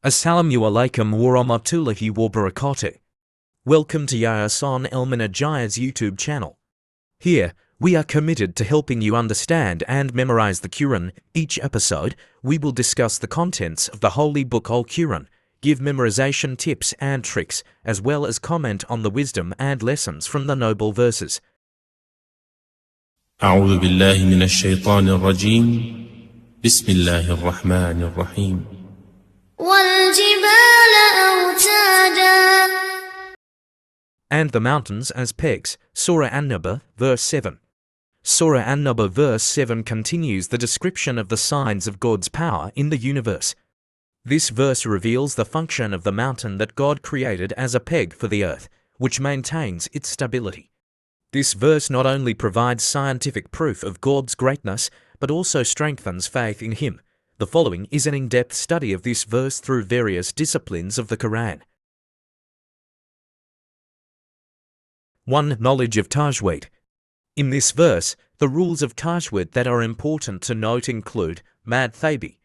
Wassalamu'alaikum, warahmatullahi, wabarakatuh. Welcome to Yayasan Al-Minajayah's YouTube channel. Here, we are committed to helping you understand and memorize the Quran. Each episode, we will discuss the contents of the Holy Book Al-Quran, give memorization tips and tricks, as well as comment on the wisdom and lessons from the noble verses. أعوذ بالله من الشيطان الرجيم بسم الله الرحمن الرحيم والجبال أوتادا. And the mountains as pegs. Surah An Naba, verse 7. Surah An Naba verse 7 continues the description of the signs of God's power in the universe. This verse reveals the function of the mountain that God created as a peg for the earth, which maintains its stability. This verse not only provides scientific proof of God's greatness, but also strengthens faith in Him. The following is an in-depth study of this verse through various disciplines of the Quran. 1. Knowledge of Tajweed. In this verse, the rules of Tajweed that are important to note include Mad Thabi.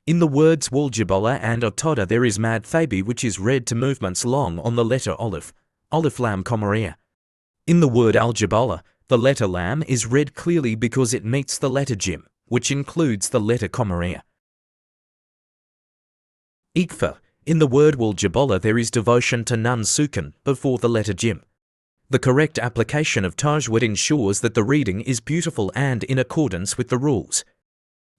In the words Waljibala and Otada there is Mad Thabi, which is read to movements long on the letter Aleph, Aleph Lam Komariya. In the word Al-Jibala, the letter Lam is read clearly because it meets the letter Jim, which includes the letter Komariya. Iqfa. In the word Waljibala there is devotion to Nun Sukan before the letter Jim. The correct application of Tajweed ensures that the reading is beautiful and in accordance with the rules.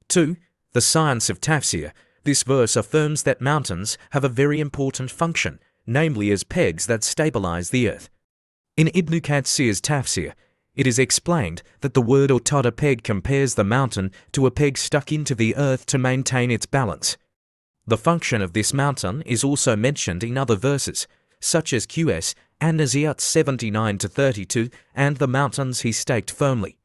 2. The science of Tafsir. This verse affirms that mountains have a very important function, namely as pegs that stabilize the earth. In Ibn Kathir's Tafsir, it is explained that the word Otada peg compares the mountain to a peg stuck into the earth to maintain its balance. The function of this mountain is also mentioned in other verses, such as Qs and Naziat 79-32, and the mountains he staked firmly.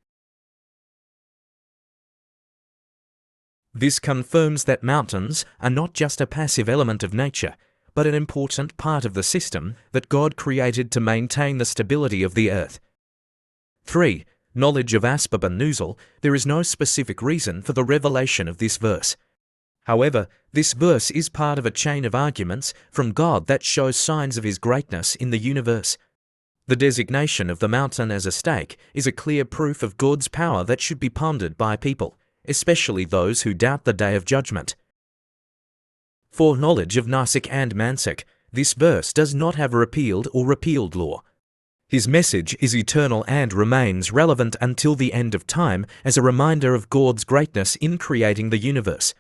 This confirms that mountains are not just a passive element of nature, but an important part of the system that God created to maintain the stability of the earth. 3. Knowledge of Asbab an-Nuzul. There is no specific reason for the revelation of this verse. However, this verse is part of a chain of arguments from God that shows signs of His greatness in the universe. The designation of the mountain as a stake is a clear proof of God's power that should be pondered by people, especially those who doubt the Day of Judgment. 4. Knowledge of Nasik and Mansik. This verse does not have a repealed or repealed law. His message is eternal and remains relevant until the end of time as a reminder of God's greatness in creating the universe.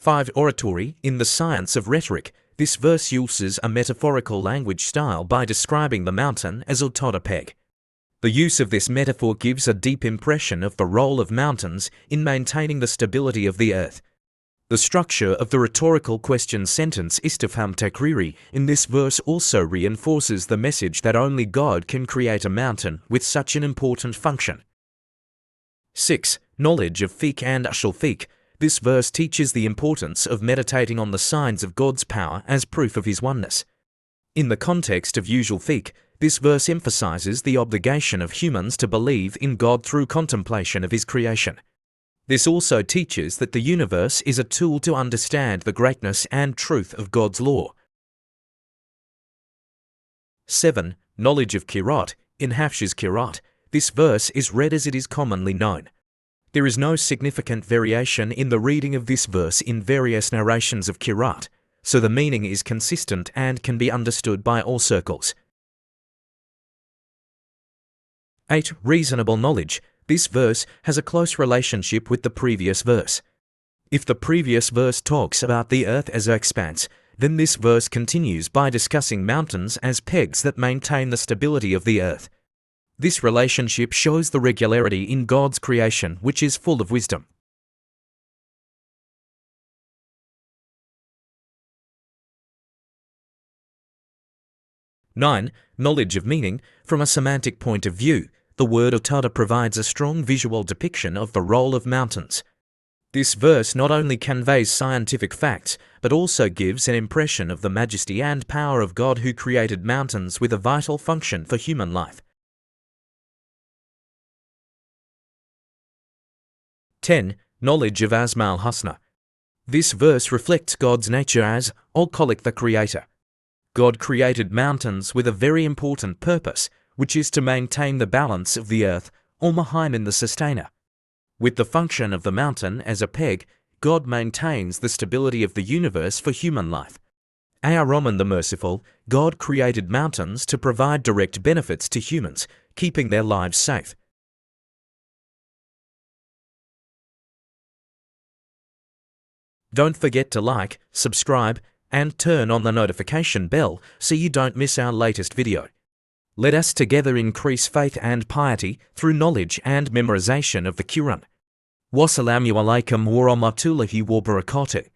5. Oratory. In the science of rhetoric, this verse uses a metaphorical language style by describing the mountain as a Otada peg. The use of this metaphor gives a deep impression of the role of mountains in maintaining the stability of the earth. The structure of the rhetorical question sentence Istifham Takriri in this verse also reinforces the message that only God can create a mountain with such an important function. 6. Knowledge of Fiqh and Usul Fiqh. This verse teaches the importance of meditating on the signs of God's power as proof of His oneness. In the context of usual fiqh, this verse emphasizes the obligation of humans to believe in God through contemplation of His creation. This also teaches that the universe is a tool to understand the greatness and truth of God's law. 7. Knowledge of Qira'at. In Hafsh's Qira'at, this verse is read as it is commonly known. There is no significant variation in the reading of this verse in various narrations of Qira'at, so the meaning is consistent and can be understood by all circles. 8. Reasonable knowledge. This verse has a close relationship with the previous verse. If the previous verse talks about the earth as an expanse, then this verse continues by discussing mountains as pegs that maintain the stability of the earth. This relationship shows the regularity in God's creation, which is full of wisdom. 9. Knowledge of meaning. From a semantic point of view, the word Otada provides a strong visual depiction of the role of mountains. This verse not only conveys scientific facts, but also gives an impression of the majesty and power of God who created mountains with a vital function for human life. 10. Knowledge of Asma al-Husna. This verse reflects God's nature as Al-Khaliq, the Creator. God created mountains with a very important purpose, which is to maintain the balance of the earth, Al-Muhaymin, the Sustainer. With the function of the mountain as a peg, God maintains the stability of the universe for human life. Ar-Rahman, the Merciful, God created mountains to provide direct benefits to humans, keeping their lives safe. Don't forget to like, subscribe, and turn on the notification bell so you don't miss our latest video. Let us together increase faith and piety through knowledge and memorization of the Quran. Wassalamu'alaikum warahmatullahi wabarakatuh.